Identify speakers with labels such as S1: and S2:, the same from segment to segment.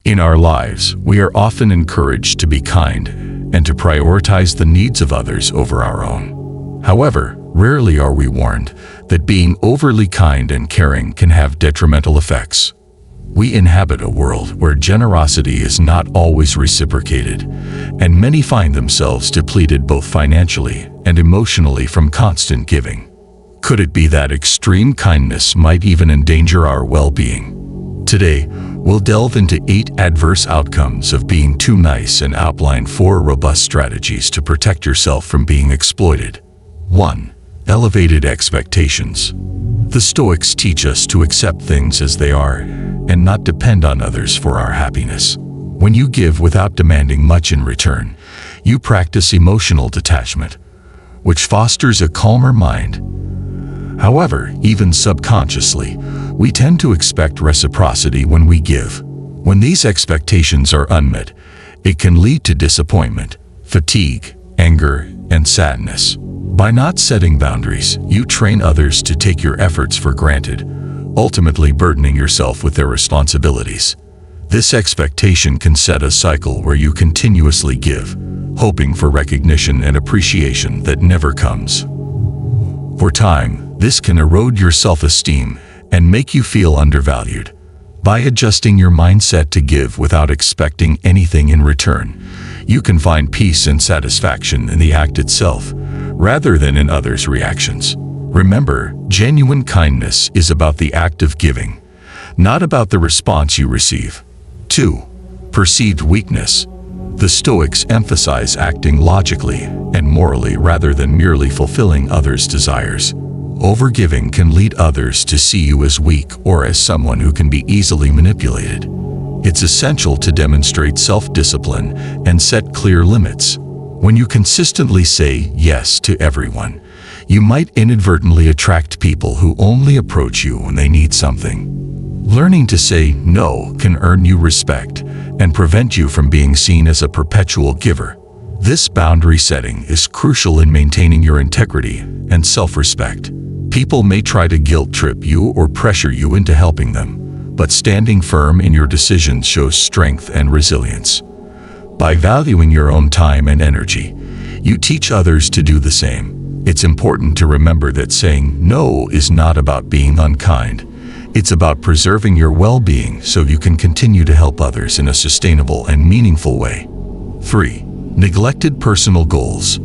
S1: In our lives, we are often encouraged to be kind and to prioritize the needs of others over our own. However, rarely are we warned that being overly kind and caring can have detrimental effects. We inhabit a world where generosity is not always reciprocated, and many find themselves depleted both financially and emotionally from constant giving. Could it be that extreme kindness might even endanger our well-being? Today, we'll delve into 8 adverse outcomes of being too nice and outline 4 robust strategies to protect yourself from being exploited. 1. Elevated expectations. The Stoics teach us to accept things as they are and not depend on others for our happiness. When you give without demanding much in return, you practice emotional detachment, which fosters a calmer mind. However, even subconsciously, we tend to expect reciprocity when we give. When these expectations are unmet, it can lead to disappointment, fatigue, anger, and sadness. By not setting boundaries, you train others to take your efforts for granted, ultimately burdening yourself with their responsibilities. This expectation can set a cycle where you continuously give, hoping for recognition and appreciation that never comes. For time, this can erode your self-esteem and make you feel undervalued. By adjusting your mindset to give without expecting anything in return, you can find peace and satisfaction in the act itself, rather than in others' reactions. Remember, genuine kindness is about the act of giving, not about the response you receive. 2. Perceived weakness. The Stoics emphasize acting logically and morally rather than merely fulfilling others' desires. Overgiving can lead others to see you as weak or as someone who can be easily manipulated. It's essential to demonstrate self-discipline and set clear limits. When you consistently say yes to everyone, you might inadvertently attract people who only approach you when they need something. Learning to say no can earn you respect and prevent you from being seen as a perpetual giver. This boundary setting is crucial in maintaining your integrity and self-respect. People may try to guilt-trip you or pressure you into helping them, but standing firm in your decisions shows strength and resilience. By valuing your own time and energy, you teach others to do the same. It's important to remember that saying no is not about being unkind. It's about preserving your well-being so you can continue to help others in a sustainable and meaningful way. 3. Neglected personal goals.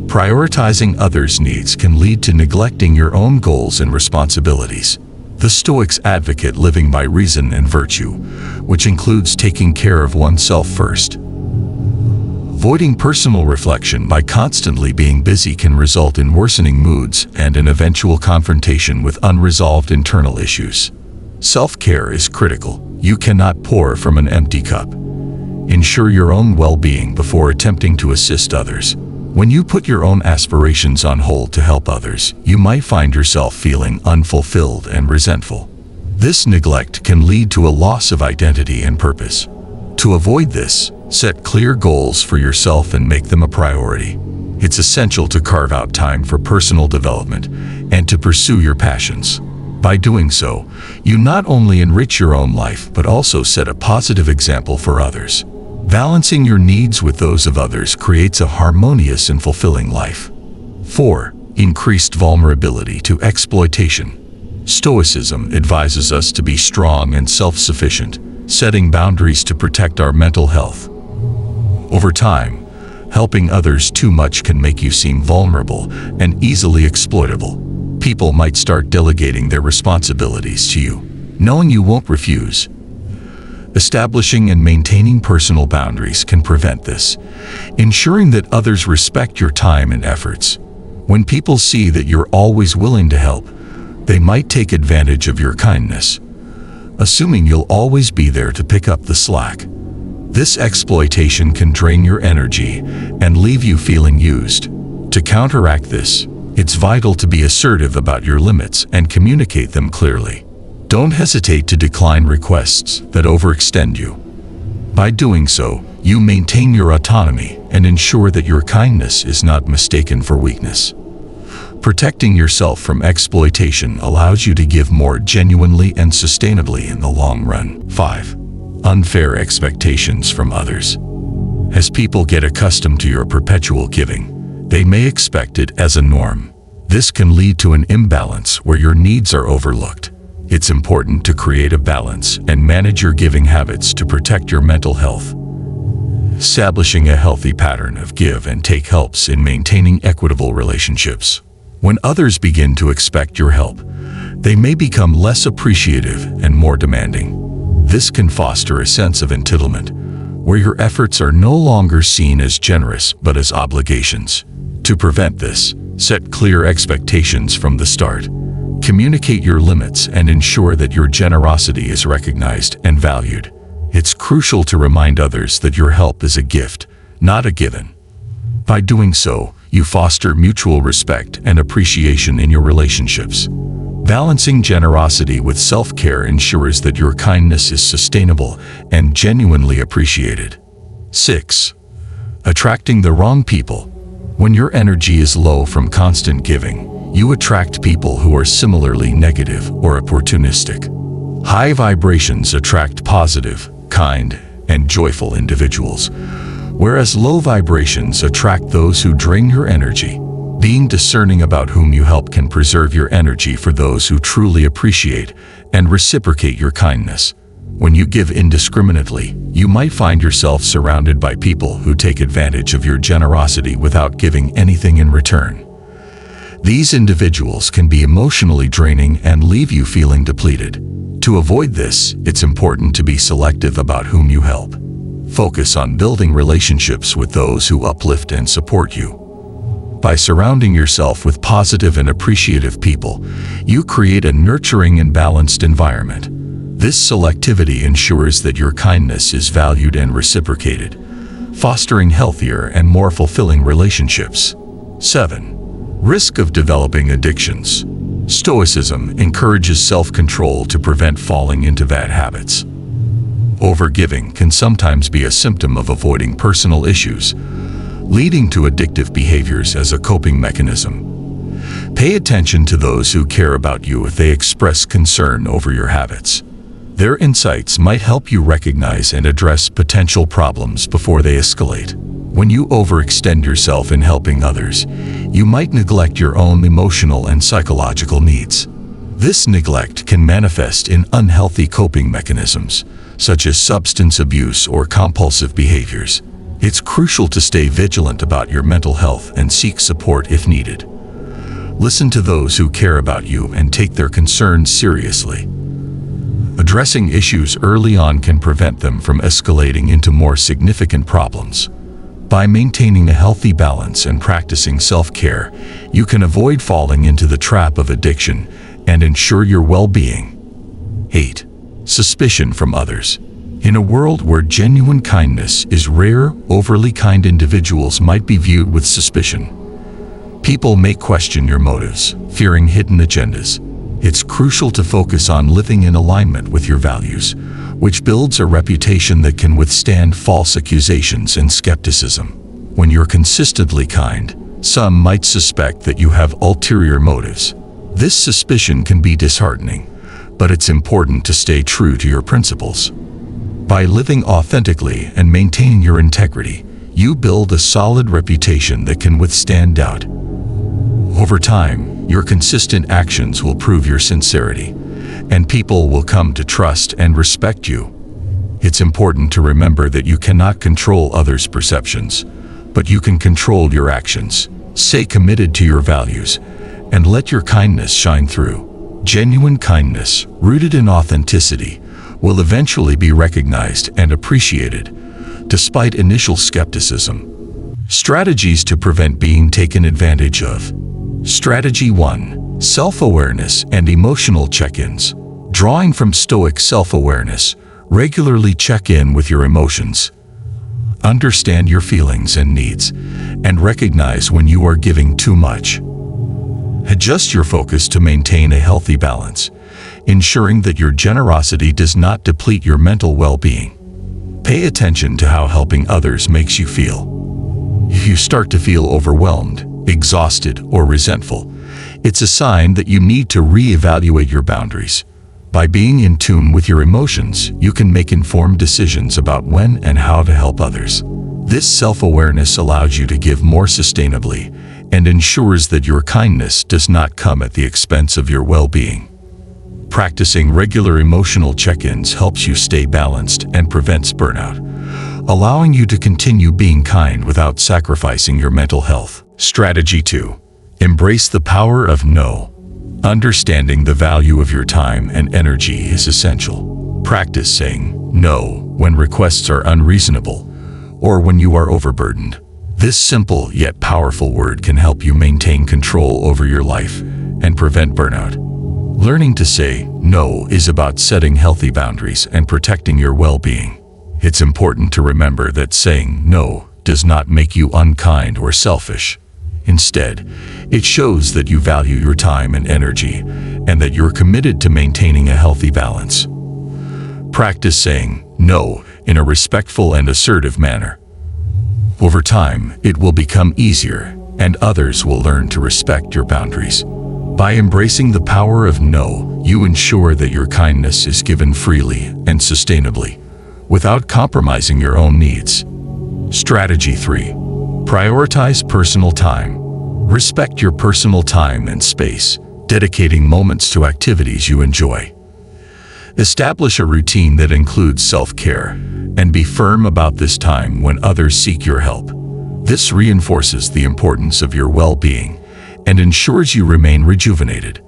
S1: Prioritizing others' needs can lead to neglecting your own goals and responsibilities. The Stoics advocate living by reason and virtue, which includes taking care of oneself first. Avoiding personal reflection by constantly being busy can result in worsening moods and an eventual confrontation with unresolved internal issues. Self-care is critical. You cannot pour from an empty cup. Ensure your own well-being before attempting to assist others. When you put your own aspirations on hold to help others, you might find yourself feeling unfulfilled and resentful. This neglect can lead to a loss of identity and purpose. To avoid this, set clear goals for yourself and make them a priority. It's essential to carve out time for personal development and to pursue your passions. By doing so, you not only enrich your own life but also set a positive example for others. Balancing your needs with those of others creates a harmonious and fulfilling life. 4. Increased vulnerability to exploitation. Stoicism advises us to be strong and self-sufficient, setting boundaries to protect our mental health. Over time, helping others too much can make you seem vulnerable and easily exploitable. People might start delegating their responsibilities to you, knowing you won't refuse. Establishing and maintaining personal boundaries can prevent this, ensuring that others respect your time and efforts. When people see that you're always willing to help, they might take advantage of your kindness, assuming you'll always be there to pick up the slack. This exploitation can drain your energy and leave you feeling used. To counteract this, it's vital to be assertive about your limits and communicate them clearly. Don't hesitate to decline requests that overextend you. By doing so, you maintain your autonomy and ensure that your kindness is not mistaken for weakness. Protecting yourself from exploitation allows you to give more genuinely and sustainably in the long run. 5. unfair expectations from others. As people get accustomed to your perpetual giving, they may expect it as a norm. This can lead to an imbalance where your needs are overlooked. It's important to create a balance and manage your giving habits to protect your mental health. Establishing a healthy pattern of give and take helps in maintaining equitable relationships. When others begin to expect your help, they may become less appreciative and more demanding. This can foster a sense of entitlement, where your efforts are no longer seen as generous but as obligations. To prevent this, set clear expectations from the start. Communicate your limits and ensure that your generosity is recognized and valued. It's crucial to remind others that your help is a gift, not a given. By doing so, you foster mutual respect and appreciation in your relationships. Balancing generosity with self-care ensures that your kindness is sustainable and genuinely appreciated. 6. Attracting the wrong people. When your energy is low from constant giving, you attract people who are similarly negative or opportunistic. High vibrations attract positive, kind, and joyful individuals, whereas low vibrations attract those who drain your energy. Being discerning about whom you help can preserve your energy for those who truly appreciate and reciprocate your kindness. When you give indiscriminately, you might find yourself surrounded by people who take advantage of your generosity without giving anything in return. These individuals can be emotionally draining and leave you feeling depleted. To avoid this, it's important to be selective about whom you help. Focus on building relationships with those who uplift and support you. By surrounding yourself with positive and appreciative people, you create a nurturing and balanced environment. This selectivity ensures that your kindness is valued and reciprocated, fostering healthier and more fulfilling relationships. 7. Risk of developing addictions. Stoicism encourages self-control to prevent falling into bad habits. Overgiving can sometimes be a symptom of avoiding personal issues, leading to addictive behaviors as a coping mechanism. Pay attention to those who care about you if they express concern over your habits. Their insights might help you recognize and address potential problems before they escalate. When you overextend yourself in helping others, you might neglect your own emotional and psychological needs. This neglect can manifest in unhealthy coping mechanisms, such as substance abuse or compulsive behaviors. It's crucial to stay vigilant about your mental health and seek support if needed. Listen to those who care about you and take their concerns seriously. Addressing issues early on can prevent them from escalating into more significant problems. By maintaining a healthy balance and practicing self-care, you can avoid falling into the trap of addiction and ensure your well-being. 8. Suspicion from others. In a world where genuine kindness is rare, overly kind individuals might be viewed with suspicion. People may question your motives, fearing hidden agendas. It's crucial to focus on living in alignment with your values, which builds a reputation that can withstand false accusations and skepticism. When you're consistently kind, some might suspect that you have ulterior motives. This suspicion can be disheartening, but it's important to stay true to your principles. By living authentically and maintaining your integrity, you build a solid reputation that can withstand doubt. Over time, your consistent actions will prove your sincerity, and people will come to trust and respect you. It's important to remember that you cannot control others' perceptions, but you can control your actions. Stay committed to your values, and let your kindness shine through. Genuine kindness, rooted in authenticity, will eventually be recognized and appreciated, despite initial skepticism. Strategies to prevent being taken advantage of. Strategy 1. Self-awareness and emotional check-ins. Drawing from Stoic self-awareness, regularly check in with your emotions. Understand your feelings and needs, and recognize when you are giving too much. Adjust your focus to maintain a healthy balance, ensuring that your generosity does not deplete your mental well-being. Pay attention to how helping others makes you feel. If you start to feel overwhelmed, exhausted, or resentful, it's a sign that you need to reevaluate your boundaries. By being in tune with your emotions, you can make informed decisions about when and how to help others. This self-awareness allows you to give more sustainably and ensures that your kindness does not come at the expense of your well-being. Practicing regular emotional check-ins helps you stay balanced and prevents burnout, allowing you to continue being kind without sacrificing your mental health. Strategy 2. Embrace the power of no. Understanding the value of your time and energy is essential. Practice saying no when requests are unreasonable or when you are overburdened. This simple yet powerful word can help you maintain control over your life and prevent burnout. Learning to say no is about setting healthy boundaries and protecting your well-being. It's important to remember that saying no does not make you unkind or selfish. Instead, it shows that you value your time and energy and that you're committed to maintaining a healthy balance. Practice saying no in a respectful and assertive manner. Over time, it will become easier, and others will learn to respect your boundaries. By embracing the power of no, you ensure that your kindness is given freely and sustainably, without compromising your own needs. Strategy 3. Prioritize personal time. Respect your personal time and space, dedicating moments to activities you enjoy. Establish a routine that includes self-care, and be firm about this time when others seek your help. This reinforces the importance of your well-being and ensures you remain rejuvenated.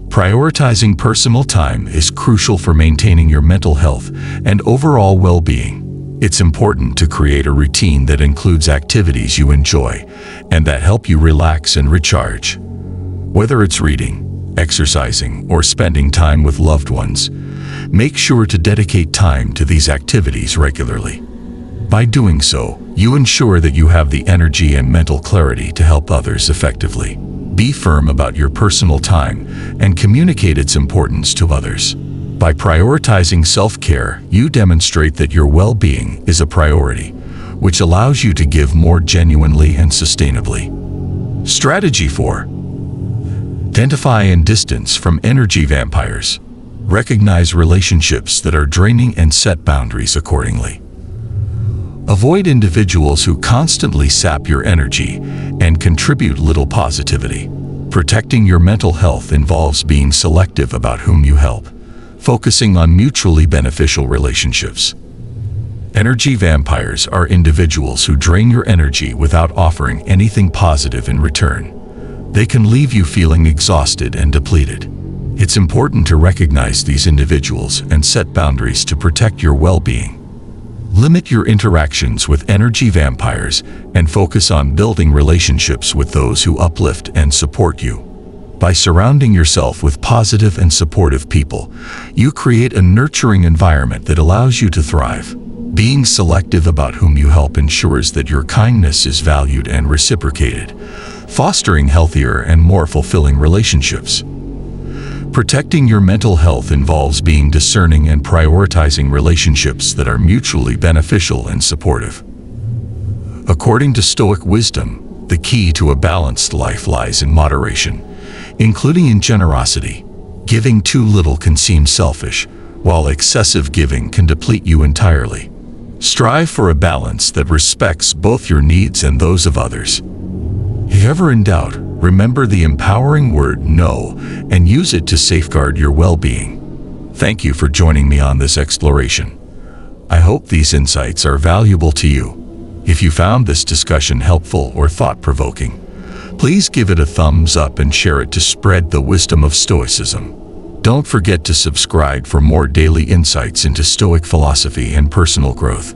S1: Prioritizing personal time is crucial for maintaining your mental health and overall well-being. It's important to create a routine that includes activities you enjoy and that help you relax and recharge. Whether it's reading, exercising, or spending time with loved ones, make sure to dedicate time to these activities regularly. By doing so, you ensure that you have the energy and mental clarity to help others effectively. Be firm about your personal time and communicate its importance to others. By prioritizing self-care, you demonstrate that your well-being is a priority, which allows you to give more genuinely and sustainably. Strategy 4. Identify and distance from energy vampires. Recognize relationships that are draining and set boundaries accordingly. Avoid individuals who constantly sap your energy and contribute little positivity. Protecting your mental health involves being selective about whom you help, focusing on mutually beneficial relationships. Energy vampires are individuals who drain your energy without offering anything positive in return. They can leave you feeling exhausted and depleted. It's important to recognize these individuals and set boundaries to protect your well-being. Limit your interactions with energy vampires and focus on building relationships with those who uplift and support you. By surrounding yourself with positive and supportive people, you create a nurturing environment that allows you to thrive. Being selective about whom you help ensures that your kindness is valued and reciprocated, fostering healthier and more fulfilling relationships. Protecting your mental health involves being discerning and prioritizing relationships that are mutually beneficial and supportive. According to Stoic wisdom, the key to a balanced life lies in moderation, including in generosity. Giving too little can seem selfish, while excessive giving can deplete you entirely. Strive for a balance that respects both your needs and those of others. If ever in doubt, remember the empowering word no and use it to safeguard your well-being. Thank you for joining me on this exploration. I hope these insights are valuable to you. If you found this discussion helpful or thought-provoking, please give it a thumbs up and share it to spread the wisdom of Stoicism. Don't forget to subscribe for more daily insights into Stoic philosophy and personal growth.